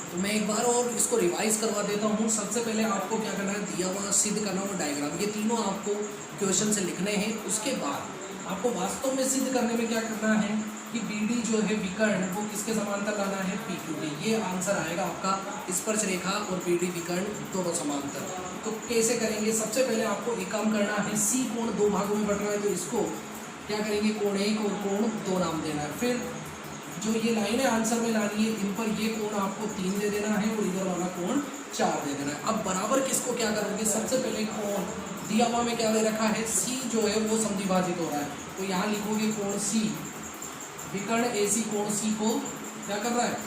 तो मैं एक बार और इसको रिवाइज करवा देता हूँ। सबसे पहले आपको क्या करना है, दिया हुआ सिद्ध करना हुआ डायग्राम, ये तीनों आपको क्वेश्चन से लिखने हैं। उसके बाद आपको वास्तव में सिद्ध करने में क्या करना है कि BD जो है विकर्ण वो किसके समांतर लाना है, PQD। ये आंसर आएगा आपका, स्पर्श रेखा और BD विकर्ण दोनों समांतर। तो कैसे करेंगे, सबसे पहले आपको एक काम करना है, C कोण 2 भागों में बढ़ रहा है तो इसको क्या करेंगे, कोण 1 और कोण 2 नाम देना है। फिर जो ये लाइन है आंसर में लानी है, इन पर ये कोण आपको 3 दे देना है और इधर वाला कोण 4 दे देना है। अब बराबर किसको क्या करोगे, सबसे पहले कोण दिया हुआ में क्या दे रखा है, C जो है वो समद्विभाजित हो रहा है, तो यहाँ लिखोगे कोण C। विकर्ण AC कोण C को क्या कर रहा है,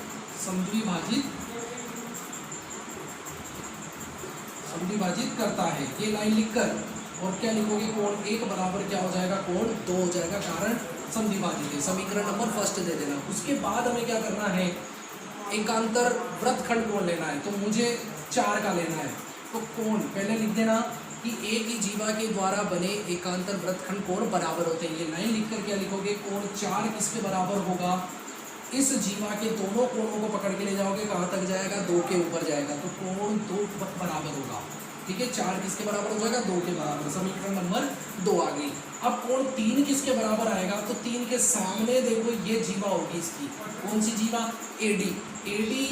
समद्विभाजित करता है। ये लाइन लिखकर और क्या लिखोगे, कोण 1 बराबर क्या हो जाएगा, कोण 2 हो जाएगा, कारण समद्विभाजित है। समीकरण नंबर फर्स्ट दे देना। उसके बाद हमें क्या करना है, एकांतर वृत्तखंड कोण लेना है, तो मुझे 4 का लेना है। तो कोण पहले लिख देना कि एक ही जीवा के द्वारा बने एकांतर वृत्तखंड कोण बराबर होते हैं। ये लाइन लिखकर क्या लिखोगे, कोण 4 किसके बराबर होगा, इस जीवा के दोनों कोणों को पकड़ के ले जाओगे, कहाँ तक जाएगा, 2 के ऊपर जाएगा, तो कोण 2 बराबर होगा। ठीक है, 4 किसके बराबर हो जाएगा, 2 के बराबर। समीकरण नंबर 2 आ गई। अब कोण 3 किसके बराबर आएगा, तो 3 के सामने देखो ये जीवा होगी इसकी, कौन सी जीवा, AD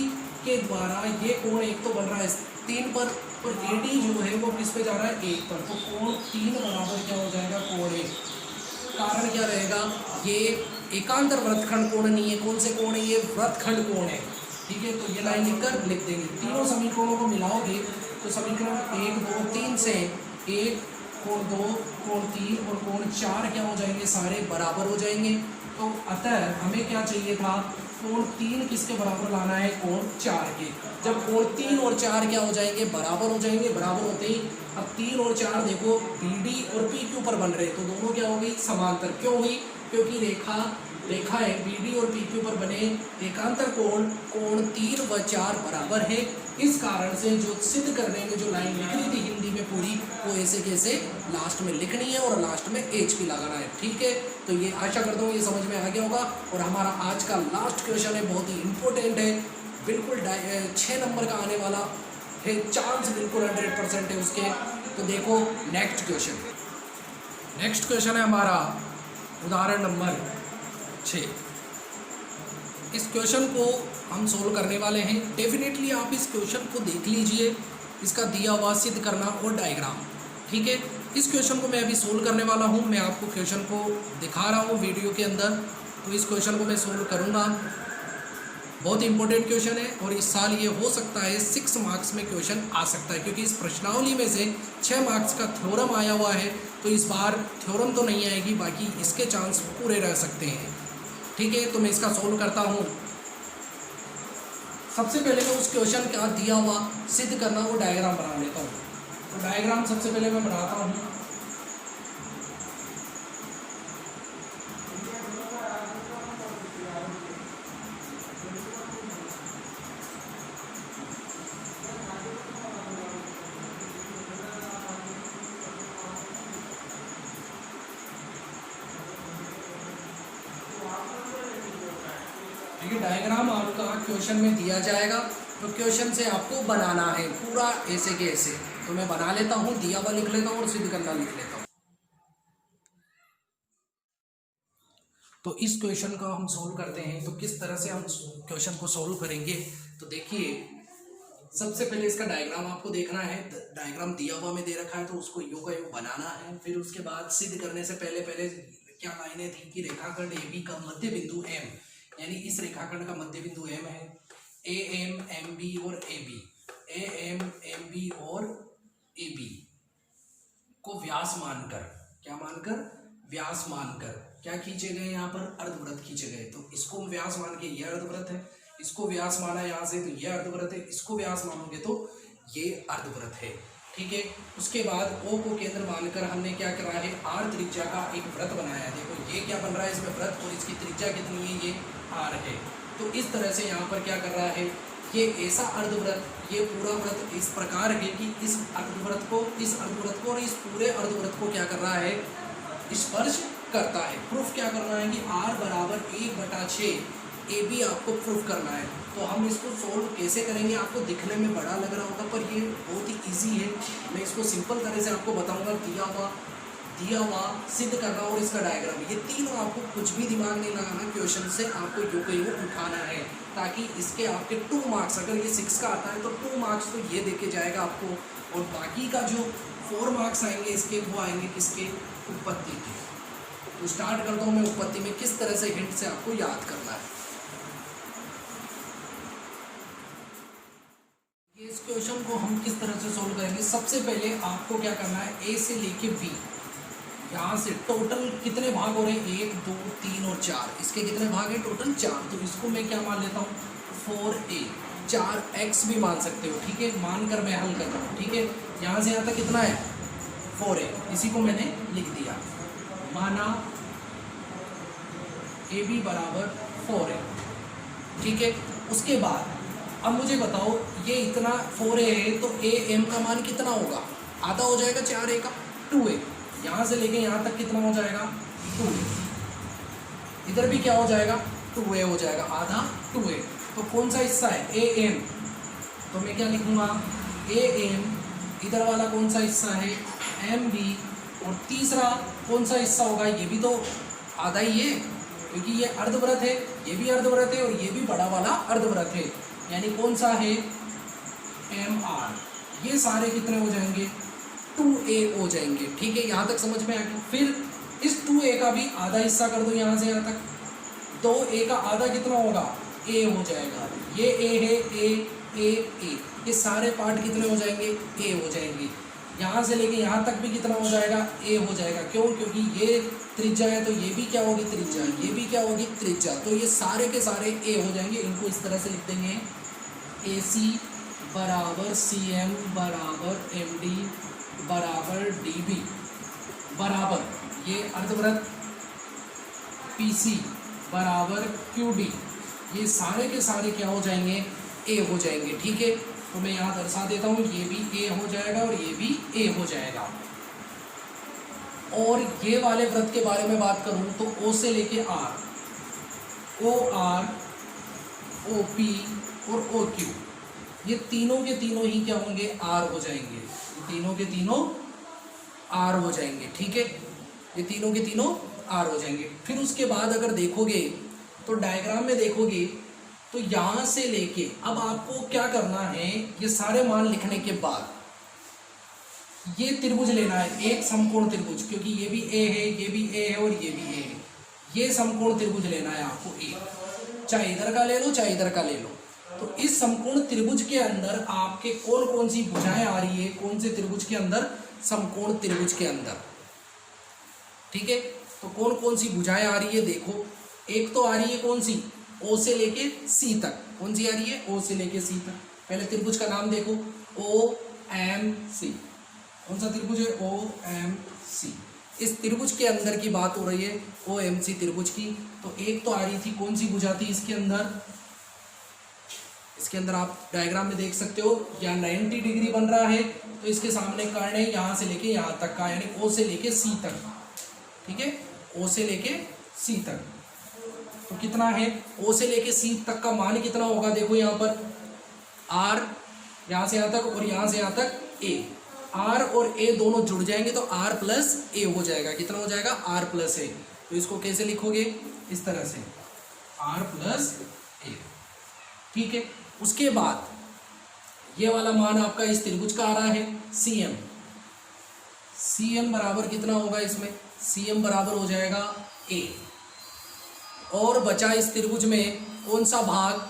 के द्वारा ये कोण 1 तो बन रहा है 3 पर, और AD जो है वो किस पे जा रहा है, 1 पर, तो कोण 3 बराबर क्या हो जाएगा, कोण 1। कारण क्या रहेगा, ये एकांतर वृत्तखंड कोण नहीं है, कौन से कोण है, ये वृत्तखंड कोण है। ठीक है, तो ये लाइन लिखकर लिख देंगे। तीनों समीकरणों को मिलाओगे तो समीकरण 1 2 3 से 1 कोण 2 कोण 3 और कोण 4 क्या हो जाएंगे, सारे बराबर हो जाएंगे। तो अतः हमें क्या चाहिए था, कोण 3 किसके बराबर लाना है, कोण 4 के। जब कोण 3 और 4 क्या हो जाएंगे, बराबर हो जाएंगे, बराबर होते ही अब 3 और 4 देखो BD और PQ पर बन रहे, तो दोनों क्या हो गई, समांतर। क्यों हुई, क्योंकि रेखा है BD और PQ पर बने एकांतर कोण 3 व 4 बराबर है। इस कारण से जो सिद्ध करने में जो लाइन लिख रही थी हिंदी में पूरी, वो ऐसे कैसे लास्ट में लिखनी है और लास्ट में HP लगाना है। ठीक है, तो ये आशा करता हूँ ये समझ में आ गया होगा। और हमारा आज का लास्ट क्वेश्चन है, बहुत ही इंपॉर्टेंट है, बिल्कुल 6 नंबर का आने वाला है, चांस बिल्कुल 100% है उसके। तो देखो नेक्स्ट क्वेश्चन है हमारा उदाहरण नंबर 6। इस क्वेश्चन को हम सोल्व करने वाले हैं। डेफिनेटली आप इस क्वेश्चन को देख लीजिए, इसका दिया हुआ सिद्ध करना और डायग्राम। ठीक है, इस क्वेश्चन को मैं अभी सोल्व करने वाला हूँ। मैं आपको क्वेश्चन को दिखा रहा हूँ वीडियो के अंदर, तो इस क्वेश्चन को मैं सोल्व करूँगा। बहुत इंपॉर्टेंट क्वेश्चन है और इस साल ये हो सकता है 6 मार्क्स में क्वेश्चन आ सकता है, क्योंकि इस प्रश्नावली में से 6 मार्क्स का थ्योरम आया हुआ है। तो इस बार थ्योरम तो नहीं आएगी, बाकी इसके चांस पूरे रह सकते हैं। ठीक है, तो मैं इसका सोल्व करता हूँ। सबसे पहले मैं उस क्वेश्चन का दिया हुआ सिद्ध करना वो डायग्राम बना लेता हूँ। तो डायग्राम सबसे पहले मैं बनाता हूँ। देखिए डायग्राम आपका क्वेश्चन में दिया जाएगा, तो क्वेश्चन से आपको बनाना है पूरा ऐसे के ऐसे। तो मैं बना लेता हूँ, दिया हुआ लिख लेता हूँ और सिद्ध करना लिख लेता हूँ। तो इस क्वेश्चन को हम सोल्व करते हैं। तो किस तरह से हम क्वेश्चन को सोल्व करेंगे, तो देखिए सबसे पहले इसका डायग्राम आपको देखना है। डायग्राम दिया हुआ में दे रखा है तो उसको योग का योग बनाना है। फिर उसके बाद सिद्ध करने से पहले पहले क्या लाइनें थी कि रेखाखंड AB का मध्य बिंदु M, यानी इस रेखाखंड का मध्य बिंदु M है, AM MB और AB, AM MB और AB को व्यास मानकर, क्या मानकर, व्यास मानकर क्या खींचे गए, यहाँ पर अर्धवृत्त खींचे गए। तो इसको व्यास मान के ये अर्धवृत्त है, इसको व्यास माना यहाँ से तो ये अर्धवृत्त है, इसको व्यास मानोगे तो ये अर्धवृत्त है। ठीक है, उसके बाद O को केंद्र मानकर हमने क्या करा है, R त्रिज्या का एक वृत्त बनाया है। देखो ये क्या बन रहा है इसमें वृत्त, और इसकी त्रिज्या कितनी है, ये R है। तो इस तरह से यहाँ पर क्या कर रहा है, ये ऐसा अर्धवृत्त, ये पूरा वृत्त इस प्रकार है कि इस अर्धवृत्त को, इस अर्धवृत्त को और इस पूरे अर्धवृत्त को क्या कर रहा है, स्पर्श करता है। प्रूफ क्या करना है कि R बराबर 1/6 AB आपको प्रूफ करना है। तो हम इसको सोल्व कैसे करेंगे, आपको दिखने में बड़ा लग रहा होगा पर ये बहुत ही इजी है। मैं इसको सिंपल तरह से आपको बताऊंगा, दिया हुआ सिद्ध करना और इसका डायग्राम, ये तीनों आपको कुछ भी दिमाग नहीं लगाना, क्वेश्चन से आपको योग उठाना है, ताकि इसके आपके 2 मार्क्स, अगर ये 6 का आता है तो 2 मार्क्स तो ये देके जाएगा आपको, और बाकी का जो 4 मार्क्स आएंगे इसके, वो आएंगे किसके, उत्पत्ति के। तो स्टार्ट करता हूँ मैं उत्पत्ति में, किस तरह से हिंट से आपको याद करना है। इस क्वेश्चन को हम किस तरह से सोल्व करेंगे, सबसे पहले आपको क्या करना है, A से लेके B, यहाँ से टोटल कितने भाग हो रहे हैं, 1 2 3 और 4, इसके कितने भाग हैं, टोटल 4। तो इसको मैं क्या मान लेता हूँ, 4A, 4x भी मान सकते हो, ठीक है, मानकर मैं हल कर रहा हूँ। ठीक है, यहाँ से यहाँ तक कितना है, 4A, इसी को मैंने लिख दिया, माना AB बराबर 4A। ठीक है, उसके बाद अब मुझे बताओ, ये इतना 4A है तो AM का मान कितना होगा, आधा हो जाएगा 4A का, 2A। यहाँ से लेके यहाँ तक कितना हो जाएगा, 2A। इधर भी क्या हो जाएगा, 2A हो जाएगा, आधा 2A। तो कौन सा हिस्सा है, AM, तो मैं क्या लिखूँगा, AM। इधर वाला कौन सा हिस्सा है, MB। और तीसरा कौन सा हिस्सा होगा, ये भी तो आधा ही है, क्योंकि ये अर्धवृत्त है, ये भी अर्धवृत्त है और ये भी बड़ा वाला अर्धवृत्त है, यानी कौन सा है, MR। ये सारे कितने हो जाएंगे, 2A हो जाएंगे। ठीक है, यहाँ तक समझ में आ गया। फिर इस 2A का भी आधा हिस्सा कर दो, यहाँ से यहाँ तक, 2A का आधा कितना होगा, A हो जाएगा। ये A है, A, ये सारे पार्ट कितने हो जाएंगे, A हो जाएंगे। यहाँ से लेके यहाँ तक भी कितना हो जाएगा, A हो जाएगा। क्यों, क्योंकि ये त्रिज्या है तो ये भी क्या होगी, त्रिज्या, ये भी क्या होगी, त्रिज्या। तो ये सारे के सारे A हो जाएंगे। इनको इस तरह से लिख देंगे, AC बराबर CM बराबर MD बराबर DB बराबर ये अर्धवृत्त PC बराबर QD, ये सारे के सारे क्या हो जाएंगे, A हो जाएंगे। ठीक है, तो मैं यहाँ दर्शा देता हूँ, ये भी A हो जाएगा और ये भी A हो जाएगा। और ये वाले वृत्त के बारे में बात करूँ तो O से लेके R, OR, OP और OQ, ये तीनों के तीनों ही क्या होंगे, R हो जाएंगे। तीनों के तीनों R हो जाएंगे। ठीक है, ये तीनों के तीनों R हो जाएंगे। फिर उसके बाद अगर देखोगे तो डायग्राम में देखोगे तो यहाँ से लेके अब आपको क्या करना है, ये सारे मान लिखने के बाद ये त्रिभुज लेना है, एक समकोण त्रिभुज, क्योंकि ये भी A है, ये भी A है और ये भी A है। ये समकोण त्रिभुज लेना है आपको A, चाहे इधर का ले लो चाहे इधर का ले लो। तो इस समकोण त्रिभुज के अंदर आपके कौन कौन सी भुजाएं आ रही है, कौन से त्रिभुज के अंदर, समकोण त्रिभुज के अंदर। ठीक है, तो कौन कौन सी भुजाएं आ रही है, देखो एक तो आ रही है कौन सी, O से लेके C तक। कौन सी आ रही है, O से लेके C तक। पहले त्रिभुज का नाम देखो, OMC। कौन सा त्रिभुज है, OMC। इस त्रिभुज के अंदर की बात हो रही है, OMC त्रिभुज की। तो एक तो आ रही थी, कौन सी भुजा थी इसके अंदर, इसके अंदर आप डायग्राम में देख सकते हो, या 90 डिग्री बन रहा है तो इसके सामने कर्ण है, यहाँ से लेके यहाँ तक का, यानी O से लेके C तक। ठीक है, O से लेके C तक। तो कितना है, ओ से लेके सी तक का मान कितना होगा, देखो यहाँ पर आर, यहाँ से यहाँ तक और यहाँ से यहाँ तक ए, आर और ए दोनों जुड़ जाएंगे तो आर प्लस ए हो जाएगा, कितना हो जाएगा, आर प्लस ए। तो इसको कैसे लिखोगे, इस तरह से आर प्लस ए, ठीक है। उसके बाद ये वाला मान आपका इस त्रिभुज का आ रहा है सी एम, सी एम बराबर कितना होगा इसमें, सी एम बराबर हो जाएगा ए। और बचा इस त्रिभुज में कौन सा भाग,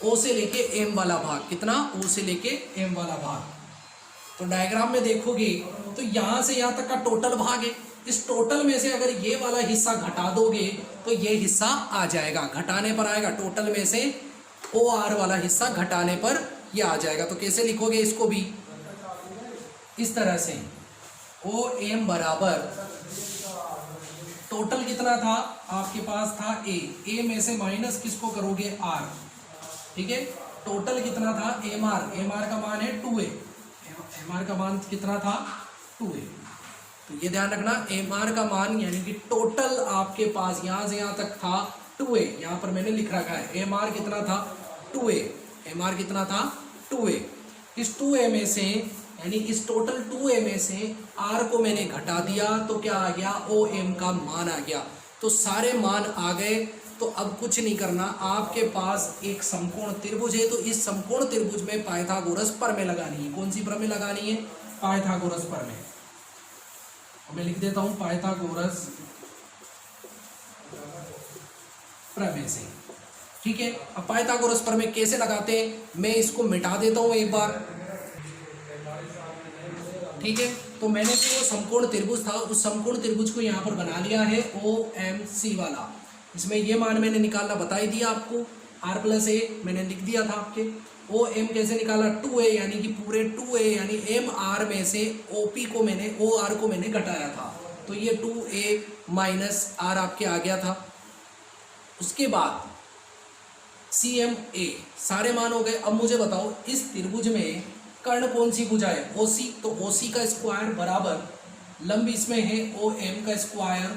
ओ से लेके एम वाला भाग, कितना, ओ से लेके एम वाला भाग। तो डायग्राम में देखोगे तो यहाँ से यहाँ तक का टोटल भाग है, इस टोटल में से अगर ये वाला हिस्सा घटा दोगे तो ये हिस्सा आ जाएगा, घटाने पर आएगा, टोटल में से ओ आर वाला हिस्सा घटाने पर ये आ जाएगा। तो कैसे लिखोगे इसको भी, इस तरह से ओ एम बराबर टोटल कितना था आपके पास था ए में से माइनस किसको करोगे, आर, ठीक है। टोटल कितना था एम आर का मान है 2a, एम आर का मान कितना था 2a। तो ये ध्यान रखना, एम आर का मान यानी कि टोटल आपके पास यहाँ से यहाँ तक था 2a, यहाँ पर मैंने लिख रखा है एम आर कितना था 2a, एम आर कितना था 2a। इस 2a में से यानी इस टोटल 2a में से r को मैंने घटा दिया तो क्या आ गया, ओ एम का मान आ गया। तो सारे मान आ गए। तो अब कुछ नहीं करना, आपके पास एक समकोण त्रिभुज है, तो इस समकोण त्रिभुज में पाइथागोरस प्रमेय लगानी है। कौन सी प्रमेय लगानी है, पाइथागोरस प्रमेय। मैं लिख देता हूं पाइथागोरस प्रमेय से, ठीक है। अब पाइथागोरस प्रमेय कैसे लगाते हैं, मैं इसको मिटा देता हूं एक बार, ठीक है। तो मैंने जो समकोण त्रिभुज था उस समकोण त्रिभुज को यहाँ पर बना लिया है ओ एम सी वाला। इसमें ये मान मैंने निकालना बता ही दिया आपको, आर प्लस ए मैंने लिख दिया था आपके। ओ एम कैसे निकाला, 2a यानी कि पूरे 2a यानी एम आर में से ओपी को मैंने, ओ आर को मैंने घटाया था, तो ये 2a माइनस आर आपके आ गया था। उसके बाद सी एम ए सारे मान हो गए। अब मुझे बताओ इस त्रिभुज में कर्ण कौन सी भुजा है, ओसी, तो ओसी का स्क्वायर बराबर लंब इसमें है ओ एम का स्क्वायर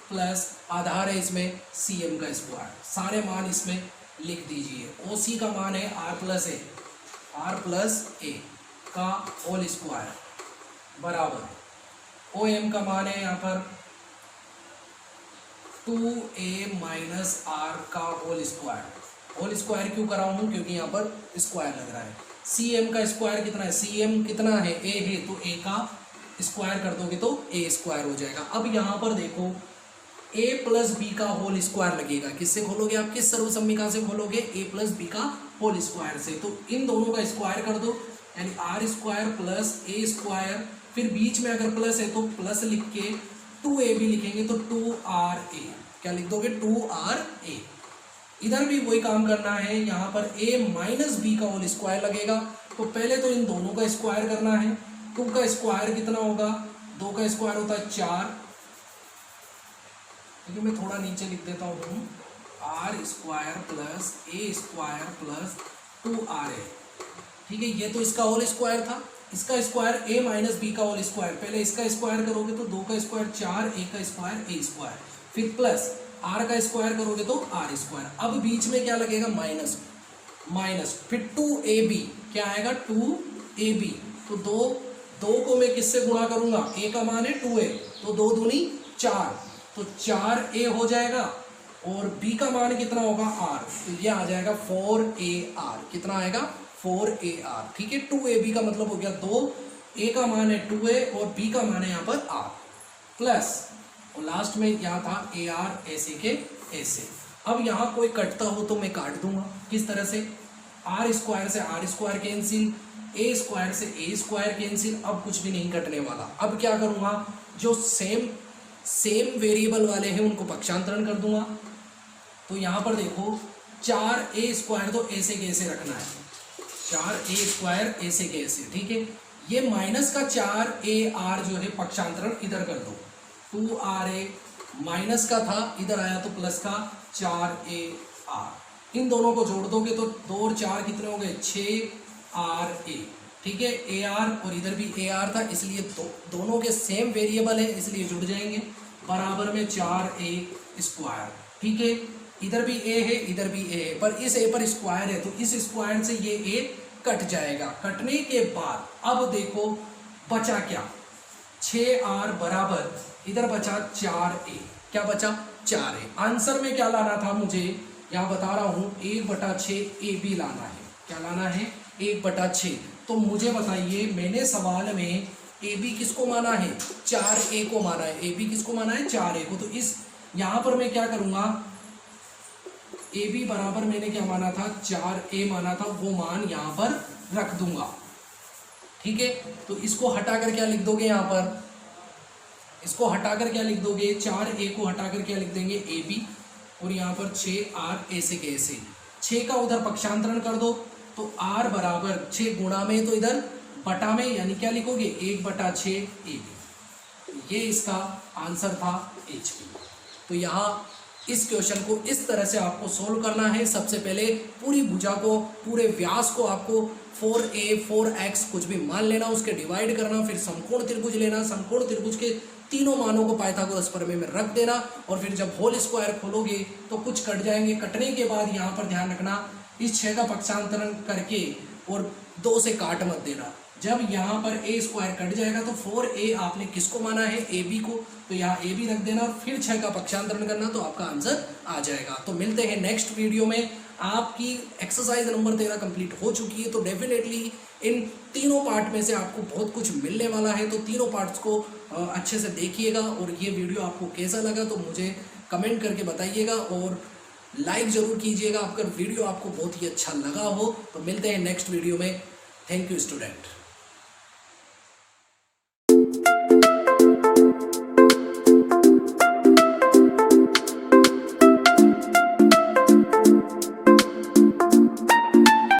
प्लस आधार है इसमें सी एम का स्क्वायर। सारे मान इसमें लिख दीजिए। ओसी का मान है आर प्लस ए का होल स्क्वायर बराबर ओ एम का मान है यहाँ पर 2a माइनस आर का होल स्क्वायर। होल स्क्वायर क्यों करा हूँ, क्योंकि यहाँ पर स्क्वायर लग रहा है। सी एम का स्क्वायर कितना है, सी एम कितना है, ए है, तो ए का स्क्वायर कर दोगे तो ए स्क्वायर हो जाएगा। अब यहाँ पर देखो a प्लस बी का होल स्क्वायर लगेगा, किससे खोलोगे आप, किस सर्वसम्मिका से खोलोगे, a प्लस बी का होल स्क्वायर से। तो इन दोनों का स्क्वायर कर दो यानी R square plus A square, फिर बीच में अगर प्लस है तो प्लस लिख के 2a भी लिखेंगे तो 2ra, क्या लिख दोगे 2ra। इधर भी वही काम करना है, यहाँ पर a माइनस बी का होल स्क्वायर लगेगा। तो पहले तो इन दोनों का स्क्वायर करना है। 2 का स्क्वायर कितना होगा, 2 का स्क्वायर होता है 4, देखिए मैं थोड़ा नीचे लिख देता हूँ, R square plus A square plus 2ra, ठीक है। ये तो इसका होल स्क्वायर था, इसका स्क्वायर a माइनस बी का होल स्क्वायर, पहले इसका स्क्वायर करोगे तो 2 का स्क्वायर 4, a का स्क्वायर a स्क्वायर, फिर प्लस r का स्क्वायर करोगे तो r स्क्वायर। अब बीच में क्या लगेगा, माइनस, फिर 2ab, क्या आएगा 2ab। तो दो को मैं किससे गुणा करूंगा, a का मान है 2a, तो 2 दूनी 4, तो 4a हो जाएगा, और b का मान कितना होगा r, तो ये आ जाएगा 4ar, कितना आएगा 4ar, ठीक है। 2ab का मतलब हो गया 2, a का मान है 2a और b का मान है यहाँ पर r, प्लस और लास्ट में यहाँ था ar ऐसे के ऐसे। अब यहाँ कोई कटता हो तो मैं काट दूंगा, किस तरह से, आर स्क्वायर से R square cancel, A square से ए स्क्वायर कैंसिल, अब कुछ भी नहीं कटने वाला। अब क्या करूँगा, जो सेम वेरिएबल वाले हैं उनको पक्षांतरण कर दूंगा। तो यहाँ पर देखो 4a स्क्वायर तो ऐसे कैसे रखना है, 4a स्क्वायर ऐसे कैसे, ठीक है। ये माइनस का 4ar जो है पक्षांतरण इधर कर दो, 2ra माइनस का था इधर आया तो प्लस का 4ar, इन दोनों को जोड़ दोगे तो 2 और 4 कितने हो गए 6ra, ठीक है। ar और इधर भी ar था, इसलिए दोनों के सेम वेरिएबल है इसलिए जुड़ जाएंगे, बराबर में 4a स्क्वायर, ठीक है। इधर भी ए है, इधर भी ए है, पर इस ए पर स्क्वायर है तो इस स्क्वायर से ये ए कट जाएगा। कटने के बाद अब देखो बचा क्या, 6r बराबर इधर बचा 4a, क्या बचा 4a। आंसर में क्या लाना था मुझे, यहाँ बता रहा हूँ 1/6 ab लाना है। क्या लाना है, 1/6। तो मुझे बताइए मैंने सवाल में ab किसको माना है, 4a को माना है। ab किसको माना है, 4a को। तो इस यहाँ पर मैं क्या करूँगा, ab बराबर मैंने क्या माना था, 4a माना था, वो मान यहाँ पर रख दूंगा। ठीक है, तो इसको हटाकर क्या लिख दोगे, यहाँ पर इसको हटाकर क्या लिख दोगे, 4a को हटाकर क्या लिख देंगे ab, और यहाँ पर 6r ऐसे के ऐसे। 6 का उधर पक्षांतरण कर दो तो r बराबर 6 गुणा में तो इधर बटा में, यानी क्या लिखोगे 1/6 ab। ये इसका आंसर था HP। तो यहाँ इस क्वेश्चन को इस तरह से आपको सोल्व करना है। सबसे पहले पूरी भुजा को, पूरे व्यास को आपको 4a 4x कुछ भी मान लेना, उसके डिवाइड करना, फिर समकोण त्रिभुज लेना, समकोण त्रिभुज के तीनों मानों को पाइथागोरस प्रमेय में रख देना, और फिर जब होल स्क्वायर खोलोगे तो कुछ कट जाएंगे। कटने के बाद यहाँ पर ध्यान रखना, इस 6 का पक्षांतरण करके और 2 से काट मत देना। जब यहाँ पर a स्क्वायर कट जाएगा तो 4a आपने किसको माना है, ab को, तो यहाँ ab रख देना और फिर 6 का पक्षांतरण करना, तो आपका आंसर आ जाएगा। तो मिलते हैं नेक्स्ट वीडियो में। आपकी एक्सरसाइज नंबर 13 कंप्लीट हो चुकी है, तो डेफिनेटली इन तीनों पार्ट में से आपको बहुत कुछ मिलने वाला है। तो तीनों पार्ट्स को अच्छे से देखिएगा, और ये वीडियो आपको कैसा लगा तो मुझे कमेंट करके बताइएगा, और लाइक ज़रूर कीजिएगा अगर वीडियो आपको बहुत ही अच्छा लगा हो। तो मिलते हैं नेक्स्ट वीडियो में। Thank you student.